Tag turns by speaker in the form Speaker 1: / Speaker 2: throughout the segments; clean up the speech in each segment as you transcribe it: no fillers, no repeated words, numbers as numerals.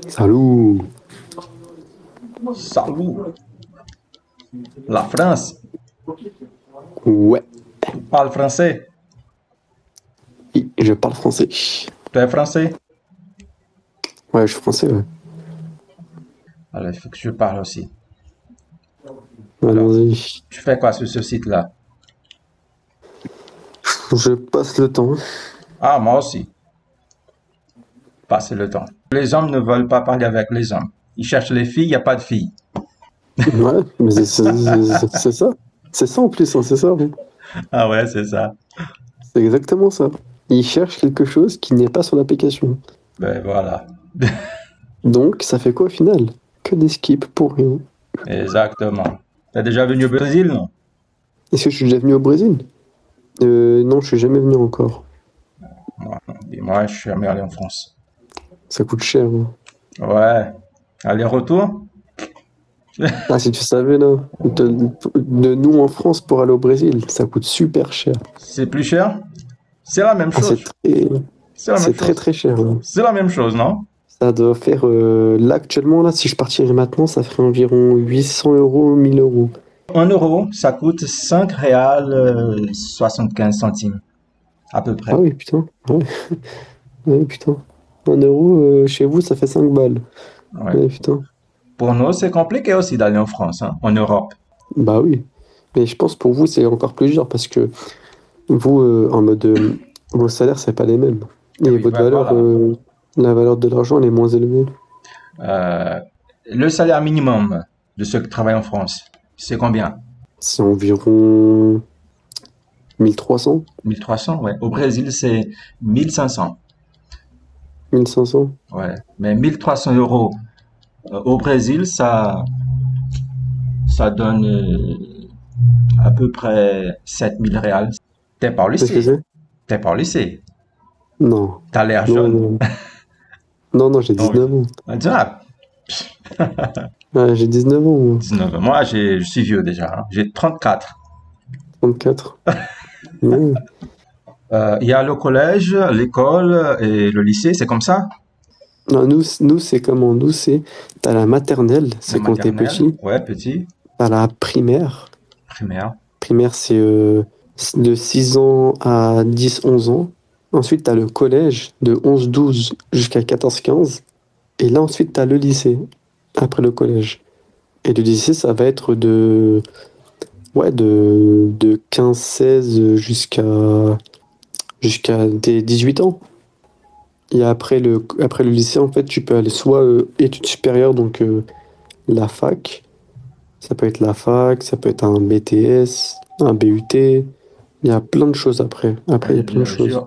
Speaker 1: Salut.
Speaker 2: Salut, la France.
Speaker 1: Ouais,
Speaker 2: Tu parles français?
Speaker 1: oui, je parle français.
Speaker 2: Tu es français?
Speaker 1: Ouais, je suis français, ouais.
Speaker 2: Alors, il faut que je parle aussi. Alors,
Speaker 1: Allons-y.
Speaker 2: tu fais quoi sur ce site-là?
Speaker 1: Je passe le temps.
Speaker 2: Ah, moi aussi. Passer le temps. Les hommes ne veulent pas parler avec les hommes. Ils cherchent les filles, il n'y a pas de filles.
Speaker 1: Ouais, mais c'est ça. C'est ça en plus, hein, c'est ça, hein.
Speaker 2: Ah ouais, c'est ça.
Speaker 1: C'est exactement ça. Ils cherchent quelque chose qui n'est pas sur l'application.
Speaker 2: Ben voilà.
Speaker 1: Donc, ça fait quoi au final? Que des skips pour rien.
Speaker 2: Exactement. T'es déjà venu au Brésil, non?
Speaker 1: Est-ce que je suis déjà venu au Brésil? Non, je suis jamais venu encore.
Speaker 2: Moi, et moi, je suis jamais allé en France.
Speaker 1: Ça coûte cher, hein.
Speaker 2: Ouais. Aller-retour?
Speaker 1: Ah, si tu savais, là, de nous en France pour aller au Brésil, ça coûte super cher.
Speaker 2: C'est plus cher? C'est la même
Speaker 1: Ah,
Speaker 2: chose. C'est la même
Speaker 1: c'est très
Speaker 2: chose.
Speaker 1: très cher, hein.
Speaker 2: C'est la même chose, non?
Speaker 1: Ça doit faire, là actuellement, là, si je partirais maintenant, ça ferait environ 800 euros, 1000 euros.
Speaker 2: Un euro, ça coûte 5 réals 75 centimes, à peu
Speaker 1: Ah
Speaker 2: près.
Speaker 1: oui, putain, ouais, ouais, putain. 1 euro, chez vous, ça fait 5 balles.
Speaker 2: Ouais.
Speaker 1: Ouais, putain.
Speaker 2: Pour nous, c'est compliqué aussi d'aller en France, hein, en Europe.
Speaker 1: Bah oui. Mais je pense pour vous, c'est encore plus dur parce que vous, en mode, vos salaires, c'est pas les mêmes.
Speaker 2: Et
Speaker 1: Et
Speaker 2: oui,
Speaker 1: votre
Speaker 2: ben
Speaker 1: valeur,
Speaker 2: voilà.
Speaker 1: la valeur de l'argent, elle est moins élevée.
Speaker 2: Euh, le salaire minimum de ceux qui travaillent en France, c'est combien?
Speaker 1: C'est environ 1300,
Speaker 2: 1300, ouais. Au Brésil, c'est 1500.
Speaker 1: 1500.
Speaker 2: Ouais. Mais 1300 euros au Brésil, ça donne à peu près 7000 réals. T'es pas au
Speaker 1: Qu'est-ce que
Speaker 2: lycée.
Speaker 1: c'est?
Speaker 2: T'es pas au lycée.
Speaker 1: Non.
Speaker 2: T'as l'air
Speaker 1: Non,
Speaker 2: jeune.
Speaker 1: non. Non, non, j'ai
Speaker 2: Oh, oui.
Speaker 1: 19 ans.
Speaker 2: Ah,
Speaker 1: Ouais, j'ai 19 ans, moi.
Speaker 2: 19 ans. Moi, je suis vieux déjà, hein. J'ai 34.
Speaker 1: 34. Ouais.
Speaker 2: Il y a le collège, l'école et le lycée, c'est comme ça?
Speaker 1: Non, nous c'est comment? Nous, c'est. T'as la maternelle,
Speaker 2: La
Speaker 1: c'est quand t'es
Speaker 2: maternelle,
Speaker 1: petit.
Speaker 2: ouais, petit,
Speaker 1: T'as la primaire.
Speaker 2: primaire.
Speaker 1: Primaire, c'est de 6 ans à 10 11 ans. Ensuite, t'as le collège de 11 12 jusqu'à 14 15. Et là, ensuite, t'as le lycée, après le collège. Et le lycée, ça va être ouais, de 15 16 jusqu'à tes 18 ans. Et après le lycée, en fait, tu peux aller soit études supérieures, donc la fac. Ça peut être la fac, ça peut être un BTS, un BUT. Il y a plein de choses après. Après, il y a plein de choses.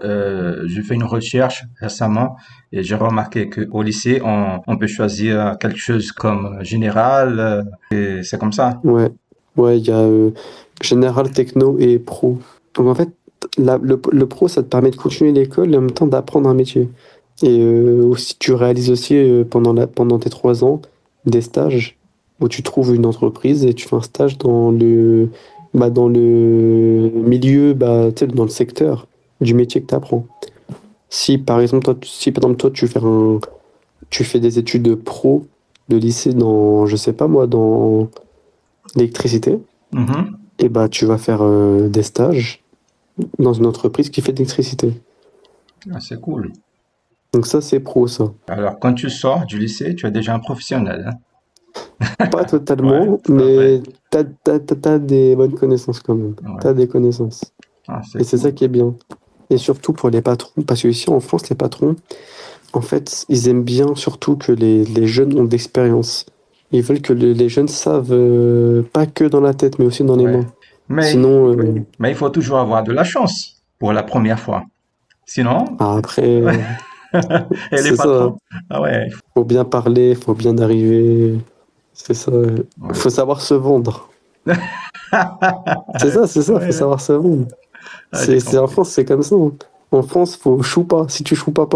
Speaker 2: J'ai fait une recherche récemment et j'ai remarqué qu'au lycée, on peut choisir quelque chose comme général, et c'est comme ça.
Speaker 1: Ouais, ouais, il y a général, techno et pro. Donc en fait, le pro, ça te permet de continuer l'école et en même temps d'apprendre un métier. Et aussi, tu réalises aussi pendant tes 3 ans des stages où tu trouves une entreprise et tu fais un stage dans le milieu, bah, tu sais, dans le secteur du métier que tu apprends. Si par exemple, si par exemple, toi, tu fais des études pro de lycée dans, je sais pas moi, dans l'électricité,
Speaker 2: Mhm.
Speaker 1: et bah, tu vas faire des stages dans une entreprise qui fait de l'électricité.
Speaker 2: Ah, c'est cool.
Speaker 1: Donc ça, c'est pro, ça.
Speaker 2: Alors, quand tu sors du lycée, tu es déjà un professionnel, hein.
Speaker 1: Pas
Speaker 2: Ouais,
Speaker 1: totalement,
Speaker 2: tout à fait.
Speaker 1: mais t'as des bonnes connaissances quand même.
Speaker 2: Ouais.
Speaker 1: T'as des connaissances.
Speaker 2: Ah,
Speaker 1: Et
Speaker 2: c'est
Speaker 1: c'est ça
Speaker 2: cool.
Speaker 1: qui est bien. Et surtout pour les patrons, parce que ici en France, les patrons, en fait, ils aiment bien surtout que les jeunes ont de l'expérience. Ils veulent que les jeunes savent, pas que dans la tête, mais aussi dans les
Speaker 2: Ouais.
Speaker 1: mains.
Speaker 2: Mais,
Speaker 1: Sinon,
Speaker 2: mais il faut toujours avoir de la chance pour la première fois. Sinon,
Speaker 1: après,
Speaker 2: et les
Speaker 1: c'est ça.
Speaker 2: patrons, ah ouais,
Speaker 1: Faut bien parler, faut bien arriver. C'est ça.
Speaker 2: ouais.
Speaker 1: Faut savoir se vendre. C'est ça, c'est ça, faut
Speaker 2: Ouais,
Speaker 1: savoir se vendre.
Speaker 2: ah, j'ai
Speaker 1: En
Speaker 2: compris.
Speaker 1: France, c'est comme ça, hein. En France, faut chou pas. Si tu chou pas,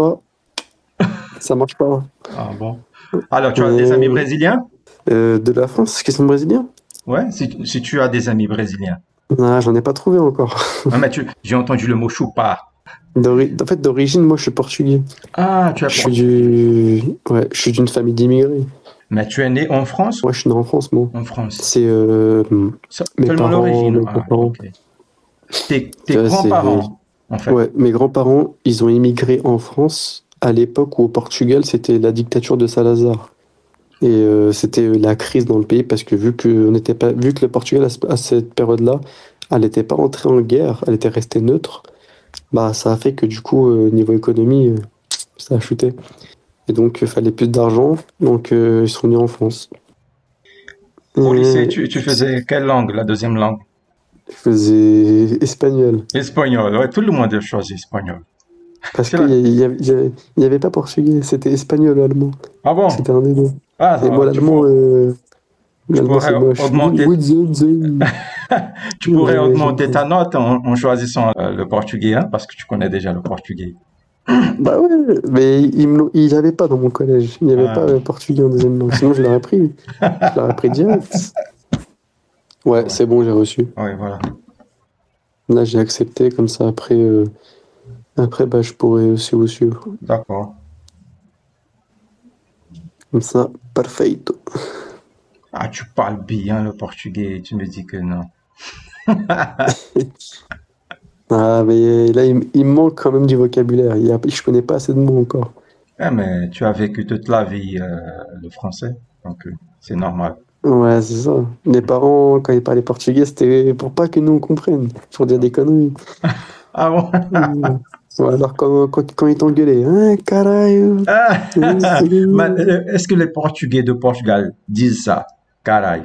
Speaker 1: ça marche pas.
Speaker 2: Ah bon. Alors, tu as des amis
Speaker 1: Mais,
Speaker 2: brésiliens?
Speaker 1: de la France, qui sont brésiliens?
Speaker 2: Ouais, si tu as des amis brésiliens.
Speaker 1: Ah, j'en ai pas trouvé encore.
Speaker 2: Ah, mais j'ai entendu le mot choupa.
Speaker 1: En fait, d'origine, moi, je suis portugais.
Speaker 2: Ah, tu es
Speaker 1: Je suis
Speaker 2: portugais.
Speaker 1: ouais, je suis d'une famille d'immigrés.
Speaker 2: Mais tu es né en France?
Speaker 1: Moi, je suis né en France, moi.
Speaker 2: En France.
Speaker 1: C'est mes
Speaker 2: Seulement
Speaker 1: parents,
Speaker 2: l'origine.
Speaker 1: mes
Speaker 2: Ah,
Speaker 1: grands-parents.
Speaker 2: ok. Tes
Speaker 1: Tu vois,
Speaker 2: grands-parents, en fait.
Speaker 1: ouais, mes grands-parents, ils ont immigré en France à l'époque où au Portugal, c'était la dictature de Salazar. Et c'était la crise dans le pays parce que vu que le Portugal à cette période-là, elle n'était pas entrée en guerre, elle était restée neutre, bah ça a fait que du coup, niveau économie, ça a chuté. Et donc, il fallait plus d'argent, donc ils sont venus en France.
Speaker 2: Au lycée,
Speaker 1: Euh,
Speaker 2: tu faisais quelle langue, la deuxième langue?
Speaker 1: je faisais espagnol
Speaker 2: Espagnol. Ouais, tout le monde a choisi espagnol.
Speaker 1: parce
Speaker 2: C'est
Speaker 1: qu'il
Speaker 2: là.
Speaker 1: y avait pas portugais, c'était espagnol ou allemand.
Speaker 2: Ah bon?
Speaker 1: C'était un des deux.
Speaker 2: Ah,
Speaker 1: Et moi,
Speaker 2: tu
Speaker 1: l'allemand, c'est
Speaker 2: pourrais
Speaker 1: moche.
Speaker 2: augmenter, tu pourrais
Speaker 1: J'aime
Speaker 2: augmenter
Speaker 1: pas.
Speaker 2: ta note en choisissant le portugais, hein, parce que tu connais déjà le portugais.
Speaker 1: Bah ouais, mais il n'y avait pas dans mon collège. Il n'y avait pas
Speaker 2: Ah,
Speaker 1: portugais en deuxième langue. Sinon, je l'aurais pris. Je l'aurais pris direct.
Speaker 2: ah
Speaker 1: Ouais,
Speaker 2: ouais.
Speaker 1: c'est bon, j'ai reçu.
Speaker 2: Ouais, voilà.
Speaker 1: Là, j'ai accepté. Comme ça, après bah, je pourrais aussi vous suivre.
Speaker 2: D'accord.
Speaker 1: Comme ça, perfeito.
Speaker 2: Ah, tu parles bien le portugais, tu me dis que non.
Speaker 1: Ah, mais là, il me manque quand même du vocabulaire. Je connais pas assez de mots encore.
Speaker 2: Eh, mais tu as vécu toute la vie le français, donc c'est normal.
Speaker 1: Ouais, c'est ça. Les parents, quand ils parlaient portugais, c'était pour pas que nous on comprenne, pour dire des conneries.
Speaker 2: Ah bon?
Speaker 1: Ouais, alors quand ils t'engueulaient, hein, caralho,
Speaker 2: Ah, mais,
Speaker 1: hein.
Speaker 2: est-ce que les Portugais de Portugal disent ça? Caray.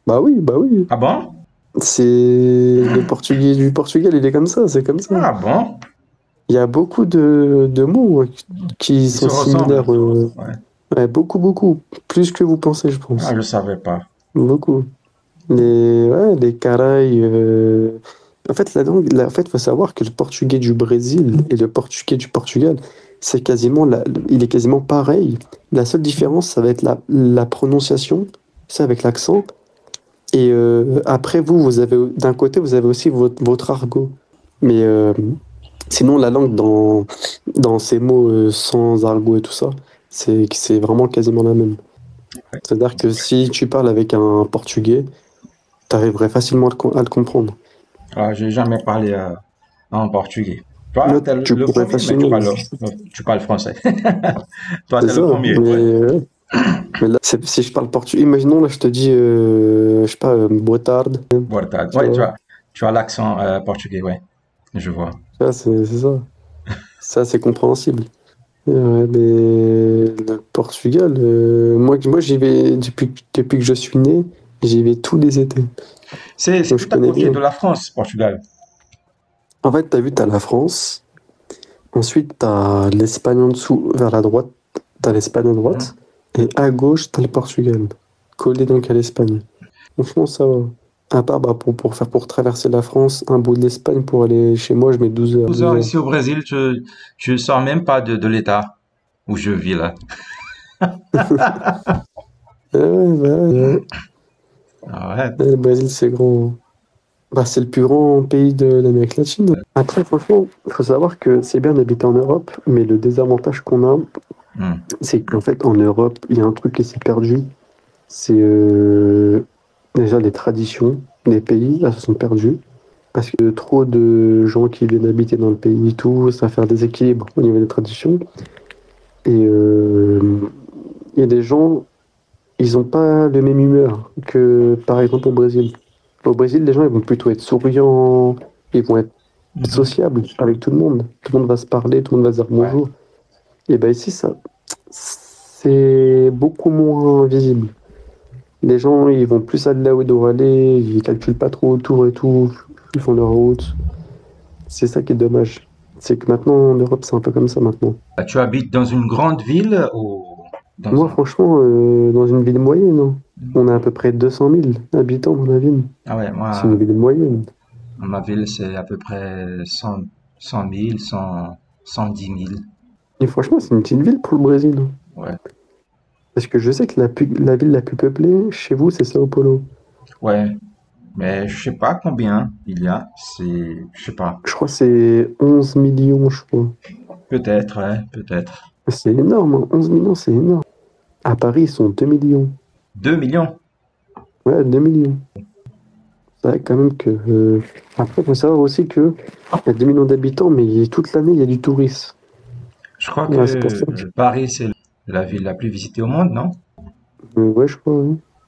Speaker 1: Bah oui, bah oui.
Speaker 2: Ah bon?
Speaker 1: C'est le portugais du Portugal, il est comme ça, c'est comme ça.
Speaker 2: Ah bon?
Speaker 1: Il y a beaucoup de mots qui
Speaker 2: Ils se
Speaker 1: sont
Speaker 2: ressemblent.
Speaker 1: similaires.
Speaker 2: Ouais.
Speaker 1: Ouais, beaucoup, beaucoup. Plus que vous pensez, je
Speaker 2: Ah,
Speaker 1: pense.
Speaker 2: je savais pas.
Speaker 1: Beaucoup. Les caraïs. En fait, en fait, faut savoir que le portugais du Brésil et le portugais du Portugal, il est quasiment pareil. La seule différence, ça va être la prononciation, ça avec l'accent. Et après, vous avez, d'un côté, vous avez aussi votre argot. Mais sinon, la langue dans ces mots sans argot et tout ça, c'est vraiment quasiment la même. C'est-à-dire que si tu parles avec un portugais, tu arriverais facilement à le comprendre.
Speaker 2: Ah, j'ai jamais parlé en portugais. Toi,
Speaker 1: Là,
Speaker 2: t'es
Speaker 1: tu
Speaker 2: le
Speaker 1: pourrais
Speaker 2: premier, mais
Speaker 1: facilement.
Speaker 2: tu parles français. Toi,
Speaker 1: C'est
Speaker 2: t'es le
Speaker 1: ça.
Speaker 2: premier, ouais.
Speaker 1: Mais là, si je parle portugais, imaginons là, je te dis, je sais pas, boa tarde,
Speaker 2: Boa tarde.
Speaker 1: tu
Speaker 2: Ouais,
Speaker 1: vois.
Speaker 2: tu as l'accent portugais, ouais. Je vois.
Speaker 1: Ça, c'est ça. Ça, c'est compréhensible. Mais le Portugal, moi j'y vais depuis que je suis né, j'y vais tous les étés.
Speaker 2: C'est
Speaker 1: Donc je
Speaker 2: tout à
Speaker 1: connais
Speaker 2: côté
Speaker 1: bien.
Speaker 2: de la France, Portugal.
Speaker 1: En fait, t'as vu, t'as la France, ensuite t'as l'Espagne en dessous, vers la droite, t'as l'Espagne à droite, et à gauche, t'as le Portugal, collé donc à l'Espagne. Franchement, ça va. À part bah, pour traverser la France, un bout de l'Espagne pour aller chez moi, je mets 12 heures.
Speaker 2: 12
Speaker 1: 12
Speaker 2: heures
Speaker 1: heures.
Speaker 2: ici au Brésil, tu sors même pas de l'état où je vis là.
Speaker 1: Ouais,
Speaker 2: Ah ouais.
Speaker 1: le Brésil, c'est grand. Bah, c'est le plus grand pays de l'Amérique latine. Après, franchement, il faut savoir que c'est bien d'habiter en Europe, mais le désavantage qu'on a,
Speaker 2: Hmm.
Speaker 1: c'est qu'en fait, en Europe, il y a un truc qui s'est perdu. C'est déjà les traditions des pays, là, se sont perdues. Parce que trop de gens qui viennent habiter dans le pays et tout, ça fait un déséquilibre au niveau des traditions. Et il y a des gens, ils n'ont pas le même humeur que par exemple au Brésil. Au Brésil, les gens ils vont plutôt être souriants, ils vont être
Speaker 2: Mhm.
Speaker 1: sociables avec tout le monde. Tout le monde va se parler, tout le monde va se dire
Speaker 2: Ouais.
Speaker 1: bonjour. Et ben ici, ça, c'est beaucoup moins visible. Les gens, ils vont plus aller là où ils doivent aller, ils calculent pas trop autour et tout, ils font leur route. C'est ça qui est dommage. C'est que maintenant, en Europe, c'est un peu comme ça maintenant.
Speaker 2: Tu habites dans une grande ville ou dans
Speaker 1: Moi,
Speaker 2: un...
Speaker 1: franchement, dans une ville moyenne, hein, on a à peu près 200 000 habitants dans la ville.
Speaker 2: Ah ouais,
Speaker 1: C'est une
Speaker 2: moi,
Speaker 1: ville moyenne.
Speaker 2: ma ville, c'est à peu près 100 000, 110 000.
Speaker 1: Et franchement, c'est une petite ville pour le Brésil, hein.
Speaker 2: Ouais.
Speaker 1: Parce que je sais que la ville la plus peuplée chez vous, c'est Sao Paulo.
Speaker 2: Ouais. Mais je sais pas combien il y a. Je sais pas.
Speaker 1: Je crois que c'est 11 millions, je crois.
Speaker 2: Peut-être, ouais, peut-être.
Speaker 1: C'est énorme, hein. 11 millions, c'est énorme. À Paris, ils sont 2 millions.
Speaker 2: 2 millions.
Speaker 1: Ouais, 2 millions. C'est vrai quand même que. Après, il faut savoir aussi que il y a 2 millions d'habitants, mais toute l'année, il y a du tourisme.
Speaker 2: Je crois que
Speaker 1: Ouais, c'est pour ça que.
Speaker 2: Paris, c'est la ville la plus visitée au monde, non?
Speaker 1: Ouais, je crois, ouais.